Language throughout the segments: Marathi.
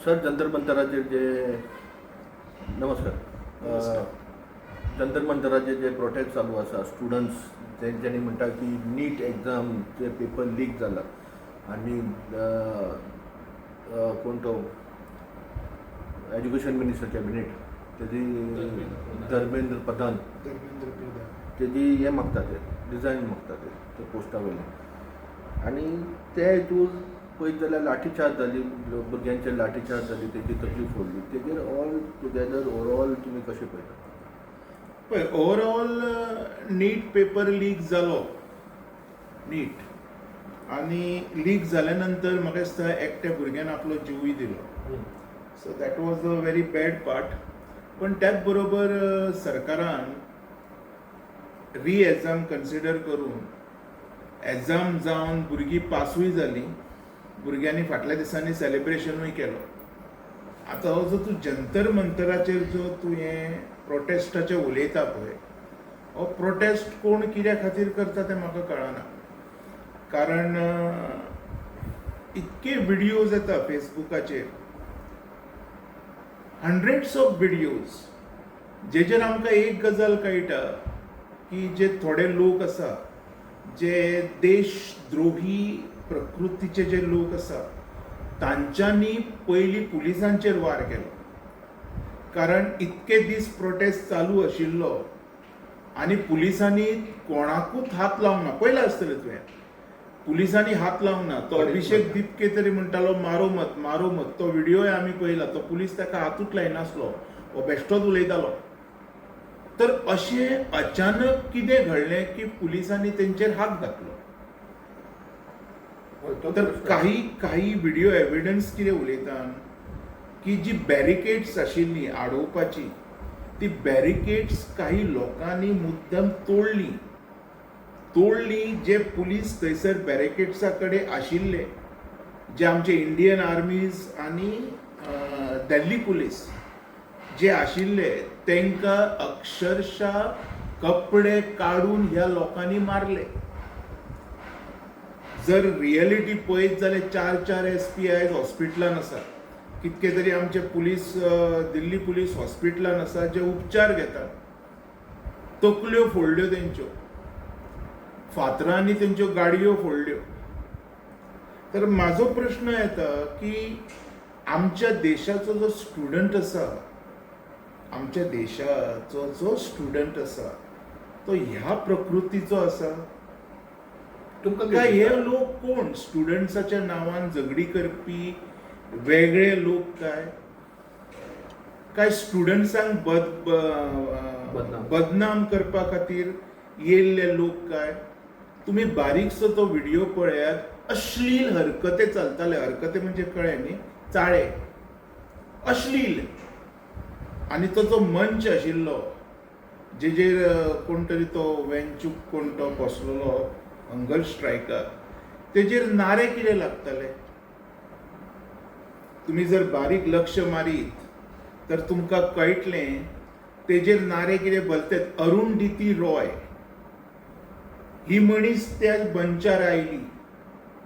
सर जंतर मंतराचे जे नमस्कार जंतर मंतराचे जे प्रोटेस्ट चालू आसा स्टुडंट्स तेंच्यांनी म्हणटा की नीट एग्जामचे पेपर लीक जाला आणि कोण तो एज्युकेशन मिनिस्टर कॅबिनेट तेजी धर्मेंद्र प्रधान तेजी हे मागता ते डिझायन मागता ते पोस्टा वयले आणि ते हितून पळयत जाल्यार लाठीचार्ज जाली भुरग्यांचेर लाठीचार्ज जाली तेजी तकलीफ व्हडली तेजेर ऑल टुगेदर ओवरऑल तुमी कशें पळयता पळय ओवरऑल नीट पेपर लीक जालो नीट आनी लीक जाल्या नंतर म्हाका दिसता एकट्या भुरग्यान आपलो जिवूय दिलो so that was a very bad part पण त्याच बरोबर सरकारान री एग्जाम कन्सिडर करून एग्जाम जावन भुरगीं पासूय जालीं भुरग्यांनी फाटल्या दिसांनी सेलिब्रेशनूय केलो आतां हो जो तूं जंतर मंतराचेर जो तूं हें प्रोटेस्टाचें उलयता पळय हो प्रोटेस्ट कोण कित्या खातीर करता तें म्हाका कळना कारण इतके व्हिडियोज येता फेसबुकाचेर हंड्रेड्स ऑफ व्हिडियोज जेचेर आमकां एक गजाल कळटा की जे थोडे लोक आसा जे देशद्रोही प्रकृतीचे जे लोक आसा तांच्यांनी पयलीं पुलिसांचेर वार केलो कारण इतके दीस प्रोटेस्ट चालू आशिल्लो आनी पुलिसांनी कोणाकूच हात लावंक ना पयलें आसतलें तुवें पुलिसांनी हात लावंक ना तो अभिषेक दिपके तरी म्हणटालो मारो मत तो व्हिडियोय आमी पळयला तो पुलीस ताका हातूच लायनासलो हो बेश्टोच उलयतालो तर अशें अचानक कितें घडलें की पुलिसांनी तेंचेर हात घातलो तर काही व्हिडिओ एविडन्स कितें उलयता की जी बॅरिकेड्स आशिल्ली आडोवपाची ती बॅरिकेड्स काही लोकांनी मुद्दम तोडली जे पुलीस थंयसर बॅरिकेड्सा कडेन आशिल्ले जे आमचे इंडियन आर्मीज आनी दिल्ली पुलीस जे आशिल्ले तांकां अक्षरशः कपडे काडून ह्या लोकांनी मारले जर रियलिटी पळयत जाल्यार 4 SPIs हॉस्पिटलान आसा कितके तरी आमचे पुलीस दिल्ली पुलीस हॉस्पिटलान आसा जे उपचार घेतात तकल्यो फोडल्यो तेंच्यो फातरांनी तेंच्यो गाडयो फोडल्यो तर म्हाजो प्रश्न येता की आमच्या देशाचो जो स्टुडंट आसा आमच्या देशाचो जो स्टुडंट आसा तो ह्या प्रकृतीचो आसा तुमकां काय हे लोक कोण स्टुडंट्साच्या नांवान झगडी करपी वेगळे लोक काय स्टुडंट्सांक बदनाम करपा खातीर येयल्ले लोक काय तुम्ही बारीकसो तो व्हिडिओ पळयात अश्लील हरकते चलताले हरकते म्हणजे कळ्ळे न्ही चाळे अश्लील आनी तो जो मंच आशिल्लो जेजेर कोण तरी तो वेंचूक कोण तो बसलेलो हंगर स्ट्रायकर तेजेर नारे कितें लागताले तुम्ही जर बारीक लक्ष मारीत तर तुमकां कळटलें तेजेर नारे कितें बलतेत अरुंधती रॉय ही मनीस त्या मंचार आयली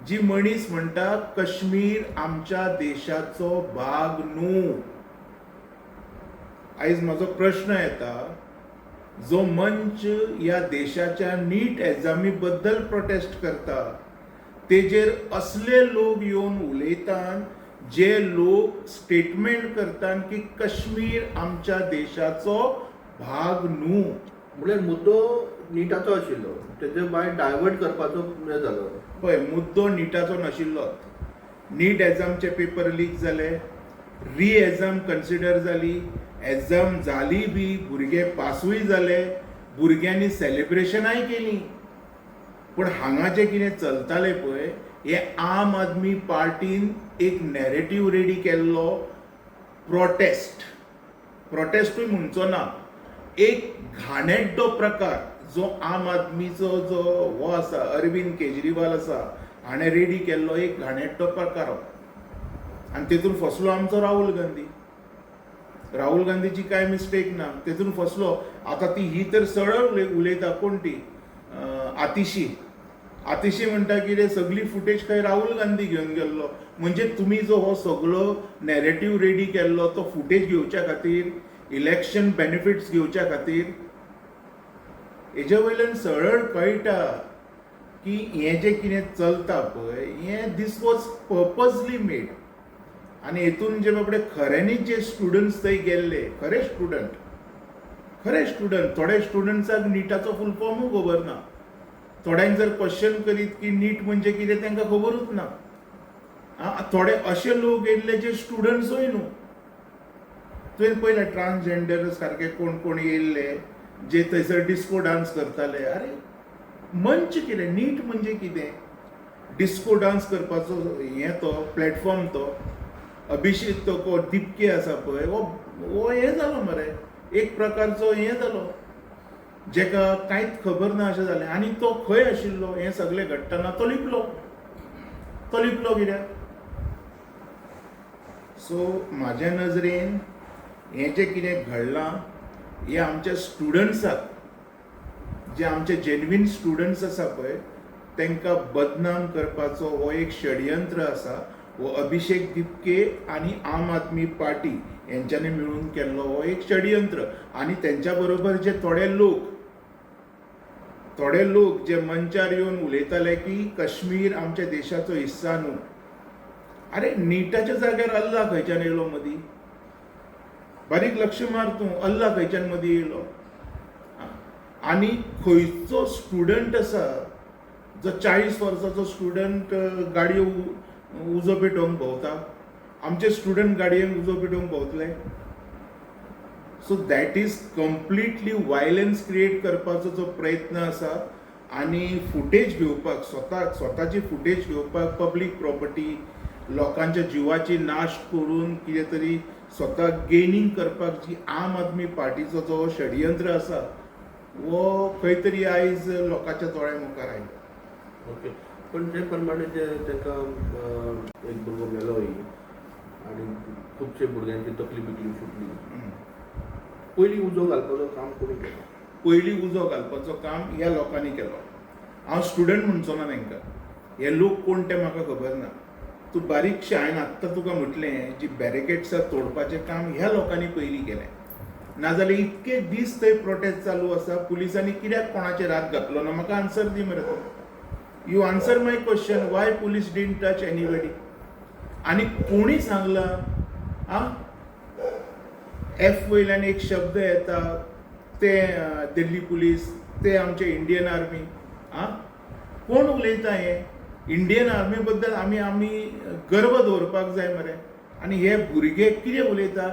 जी मनीस म्हणटा काश्मीर आमच्या देशाचो भाग न्हू आयज म्हजो प्रश्न येता जो मंच ह्या देशाच्या नीट एग्जामी बद्दल प्रोटेस्ट करता तेजेर असले लोक येवन उलयतात जे लोक स्टेटमेंट करतात की काश्मीर आमच्या देशाचो भाग न्हू म्हळ्यार मुद्दो निटाचो आशिल्लो तेजे भायर डायवर्ट करपाचो हे जालो पळय मुद्दो निटाचो नाशिल्लो नीट एग्जामचे पेपर लीक जाले री एग्जाम कन्सिडर जाली एग्जाम जाली बी भुरगे पासूय जाले भुरग्यांनी सेलिब्रेशनाय केली पण हांगा जे कितें चलतालें पळय हे आम आदमी पार्टीन एक नॅरेटिव्ह रेडी केल्लो प्रोटेस्टूय म्हणचो ना एक घाणेड्डो प्रकार जो आम आदमीचो जो हो आसा अरविंद केजरीवाल आसा हाणें रेडी केल्लो एक घाणेड्डो प्रकार आनी तेतून फसलो आमचो राहुल गांधीची काय मिस्टेक ना तेतून फसलो आता ही तर सरळ उलयता कोण ती आतिशी म्हणटा की सगळी फुटेज खंय राहुल गांधी घेवन गेल्लो. म्हणजे तुम्ही जो हो सगळो नॅरेटिव्ह रेडी केल्लो तो फुटेज घेवच्या खातीर, इलेक्शन बेनिफिट्स घेवच्या खातीर, हेजे वयल्यान सरळ कळटा की हें जें कितें चलता पळय हें दीस वॉज पर्पजली मेड. आनी हेतून जे बाबडे खऱ्यांनीच जे स्टुडंट्स थंय गेल्ले, खरे स्टुडंट, थोडे स्टुडंट्सांक निटाचो फूल फॉर्मूय खबर ना. थोड्यांक जर क्वेश्चन करीत की नीट म्हणजे कितें तांकां खबरूच ना. थोडे असे लोक येयल्ले जे स्टुडंट्सूय न्हू. तुवें पळयलें ट्रान्सजेंडर सारके कोण कोण येयल्ले जे थंयसर डिस्को डान्स करताले. अरे मंच कितें, नीट म्हणजे कितें, डिस्को डान्स करपाचो हें तो प्लॅटफॉर्म तो अभिषेक तो दिपके आसा पळय हो हें जालो मरे, एक प्रकारचो हें जालो जेका कांयच खबर ना अशें जालें. आनी तो खंय आशिल्लो हें सगळें घडटना तो लिपलो कित्याक. सो म्हाज्या नजरेन हें जें कितें घडलां हें आमच्या स्टुडंट्साक, जे आमचे जेन्युइन स्टुडंट्स आसा पळय तांकां बदनाम करपाचो हो एक षडयंत्र आसा. हो अभिषेक दिपके आनी आम आदमी पार्टी हेंच्यांनी मेळून केल्लो हो एक षडयंत्र. आनी तेंच्या बरोबर जे थोडे लोक जे मंचार येवन उलयताले की काश्मीर आमच्या देशाचो हिस्सा न्हू. अरे नीटाच्या जाग्यार अल्ला खंयच्यान येयलो मदीं, बारीक लक्ष मार तूं, अल्ला खंयच्यान मदीं येयलो. आनी खंयचो स्टुडंट आसा जो 40 वर्साचो स्टुडंट गाडयो उजो पेटोवंक भोंवता, आमचे स्टुडंट गाडयेक उजो पेटोवंक भोंवतले. So that is completely violence create करपाचो जो प्रयत्न आसा. आनी फुटेज घेवपाक, स्वताची फुटेज घेवपाक, पब्लीक प्रॉपर्टी, लोकांच्या जिवाची नाश करून कितें तरी स्वताक गेनिंग करपाक जी आम आदमी पार्टीचो जो षडयंत्र आसा वो खंय तरी आयज लोकांच्या दोळ्या मुखार आयलो. ओके. पण जे प्रमाणे जे ताका एक भुरगो मेलोय आनी खुबशे भुरग्यांची तकली बिकली फुटली, पयलीं उजो घालपाचो काम कोणी केलो? पयलीं उजो घालपाचो काम ह्या लोकांनी केलो. हांव स्टुडंट म्हणचो ना तांकां, हे लोक कोण ते म्हाका खबर ना. तूं बारीकशें हांवें आत्तां तुका म्हटलें जी बॅरिकेड्स तोडपाचें काम ह्या लोकांनी पयलीं केलें. नाजाल्यार इतके दीस थंय प्रोटेस्ट चालू आसा, पुलिसांनी कित्याक कोणाचेर हात घातलो ना? म्हाका आन्सर दी मरे तूं. You answer my question, Y police didn't touch anybody. आनी कोणी सांगलां एफ वयल्यान एक शब्द येता ते दिल्ली पुलीस, ते आमचे इंडियन आर्मी. कोण उलयता हें? इंडियन आर्मी बद्दल आमी गर्व दवरपाक जाय मरे. आनी हे भुरगे कितें उलयता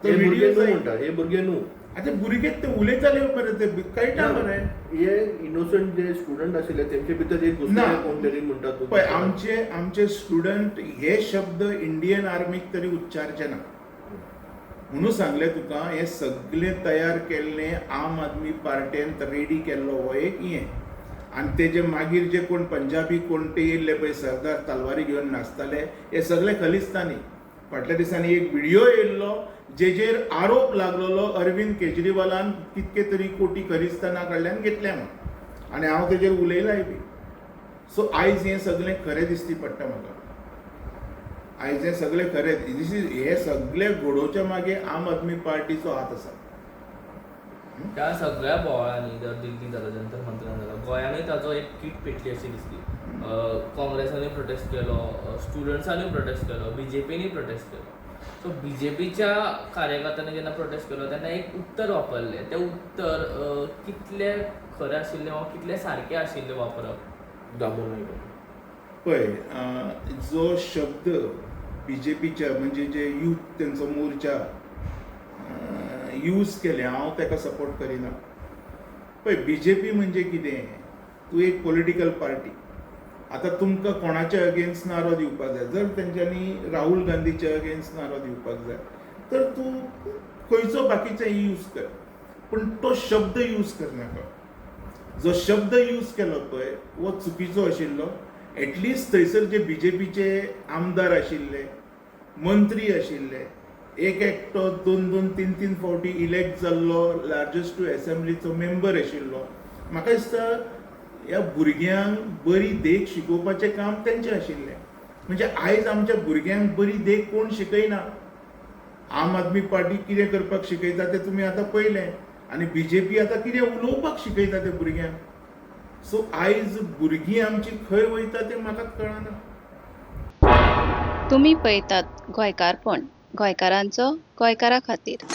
तो व्हिडिओ म्हणटा, हे भुरगे न्हू. आतां भुरगे ते उलयताले मरे, ते कळटा मरे. हे इनोसंट जे स्टुडंट आशिल्ले तेंचे भितर एक दुसरें कोण तरी म्हणटा तूं. पळय आमचे स्टुडंट हे शब्द इंडियन आर्मीक तरी उच्चारचे ना म्हणून सांगलें तुका. हे सगळें तयार केल्लें आम आदमी पार्टीन रेडी केल्लो हो एक हें. आनी तेजे मागीर जे कोण पंजाबी कोण ते येयल्ले पळय सरदार तलवारी घेवन नाचताले, हे सगळे खलिस्तानी. फाटल्या दिसांनी एक व्हिडिओ येयल्लो जेजेर आरोप लागलेलो अरविंद केजरीवालान कितके तरी कोटी खलिस्ताना कडल्यान घेतल्या म्हणून. आनी हांव तेजेर उलयलाय बी. सो आयज हें सगळें खरें दिसती पडटा म्हाका. आयज हें सगळें खरें हे सगळें घडोवच्या मागे आम आदमी पार्टीचो हात आसा. त्या सगळ्या बोवाळांनी जर दिल्ली जालो, जंतर मंतरान जालो, गोंयांनूय ताजो एक कीट पेटली अशी दिसली. काँग्रेसांनी प्रोटेस्ट केलो, स्टुडंट्सांनी प्रोटेस्ट केलो, BJPनी प्रोटेस्ट केलो. सो BJPच्या कार्यकर्त्यांनी जेन्ना प्रोटेस्ट केलो तेन्ना एक उत्तर वापरलें. तें उत्तर कितलें खरें आशिल्लें वा कितलें सारकें आशिल्लें वापरप दामोदर पळय, जो शब्द BJPच्या म्हणजे जे यूथ तेंचो मोर्चा यूज केले, हांव ताका सपोर्ट करिना. पळय BJP म्हणजे कितें? तूं एक पॉलिटिकल पार्टी. आतां तुमकां कोणाच्या अगेन्स्ट नारो दिवपाक जाय, जर तेंच्यांनी राहुल गांधीच्या अगेन्स्ट नारो दिवपाक जाय तर तूं खंयचो बाकीचो यूज कर, पूण तो शब्द यूज करनाका. जो शब्द यूज केलो पळय वो चुकीचो आशिल्लो. एटलिस्ट थंयसर जे BJPचे आमदार आशिल्ले, मंत्री आशिल्ले, एक एकटो 2-2, 3-3 फावटी इलेक्ट जाल्लो लार्जस्ट एसेंब्लीचो मेंबर आशिल्लो. म्हाका दिसता ह्या भुरग्यांक बरी देख शिकोवपाचें काम तेंचें आशिल्लें. म्हणजे आयज आमच्या भुरग्यांक बरी देख कोण शिकयना. आम आदमी पार्टी कितें करपाक शिकयता तें तुमी आतां पयलें, आनी BJP आतां कितें उलोवपाक शिकयता त्या भुरग्यांक. सो आयज भुरगीं आमची खंय वयता तें म्हाकाच कळना. तुम्ही पळयतात गोंयकारपण, गोंयकारांचो गोंयकारा खातीर.